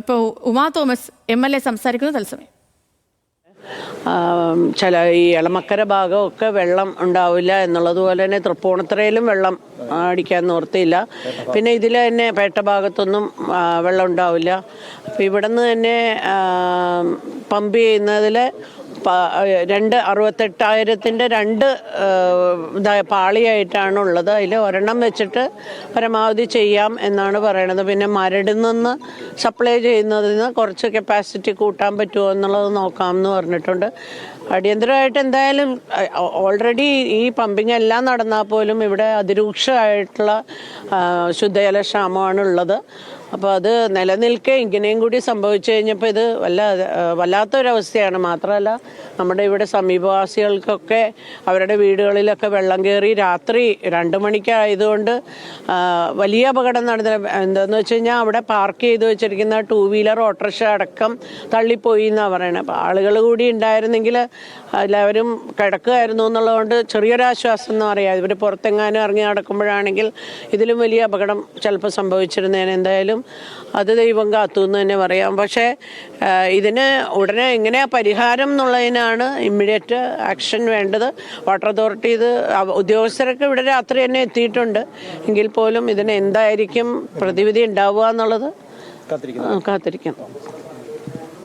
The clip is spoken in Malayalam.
ഇപ്പോൾ ഉമാ തോമസ് MLA സംസാരിക്കുന്നത് തത്സമയം. ചില ഈ എളമക്കര ഭാഗമൊക്കെ വെള്ളം ഉണ്ടാവില്ല എന്നുള്ളതുപോലെ തന്നെ തൃപ്പൂണിത്തുറയിലും വെള്ളം അടിക്കാൻ നിവൃത്തിയില്ല. പിന്നെ ഇതിൽ തന്നെ പേട്ട ഭാഗത്തൊന്നും വെള്ളം ഉണ്ടാവില്ല. അപ്പം ഇവിടെ നിന്ന് തന്നെ പമ്പ് ചെയ്യുന്നതിൽ 68,000-ന്റെ 2 പാളിയായിട്ടാണ് ഉള്ളത്. അതിൽ ഒരെണ്ണം വെച്ചിട്ട് പരമാവധി ചെയ്യാം എന്നാണ് പറയണത്. പിന്നെ മരടിൽ നിന്ന് സപ്ലൈ ചെയ്യുന്നതിന് കുറച്ച് കപ്പാസിറ്റി കൂട്ടാൻ പറ്റുമോ എന്നുള്ളത് നോക്കാമെന്ന് പറഞ്ഞിട്ടുണ്ട്. അടിയന്തരമായിട്ട് എന്തായാലും ഓൾറെഡി ഈ പമ്പിങ് എല്ലാം നടന്നാൽ പോലും ഇവിടെ അതിരൂക്ഷമായിട്ടുള്ള ശുദ്ധജല ക്ഷാമമാണ് ഉള്ളത്. അപ്പോൾ അത് നിലനിൽക്കെ ഇങ്ങനെയും കൂടി സംഭവിച്ചു കഴിഞ്ഞപ്പോൾ ഇത് വല്ലാത്തൊരവസ്ഥയാണ്. മാത്രമല്ല നമ്മുടെ ഇവിടെ സമീപവാസികൾക്കൊക്കെ അവരുടെ വീടുകളിലൊക്കെ വെള്ളം കയറി രാത്രി 2 മണിക്കായതുകൊണ്ട് വലിയ അപകടം നടന്ന എന്താണെന്ന് വെച്ച് കഴിഞ്ഞാൽ അവിടെ പാർക്ക് ചെയ്ത് വെച്ചിരിക്കുന്ന 2 വീലർ ഓട്ടോറിക്ഷ അടക്കം തള്ളിപ്പോയി എന്നാണ് പറയണത്. അപ്പോൾ ആളുകൾ കൂടി ഉണ്ടായിരുന്നെങ്കിൽ എല്ലാവരും കിടക്കുകയായിരുന്നു എന്നുള്ളതുകൊണ്ട് ചെറിയൊരാശ്വാസം എന്ന് പറയാം. ഇവർ പുറത്തെങ്ങാനും ഇറങ്ങി നടക്കുമ്പോഴാണെങ്കിൽ ഇതിലും വലിയ അപകടം ചിലപ്പോൾ സംഭവിച്ചിരുന്നേനെ. എന്തായാലും അത് ദൈവം കാത്തു എന്ന് തന്നെ പറയാം. പക്ഷേ ഇതിന് ഉടനെ എങ്ങനെയാ പരിഹാരം എന്നുള്ളതിനാണ് ഇമ്മീഡിയറ്റ് ആക്ഷൻ വേണ്ടത്. വാട്ടർ അതോറിറ്റി ഉദ്യോഗസ്ഥരൊക്കെ ഇവിടെ രാത്രി തന്നെ എത്തിയിട്ടുണ്ട്. എങ്കിൽ പോലും ഇതിന് എന്തായിരിക്കും പ്രതിവിധി ഉണ്ടാവുക എന്നുള്ളത് കാത്തിരിക്കണം.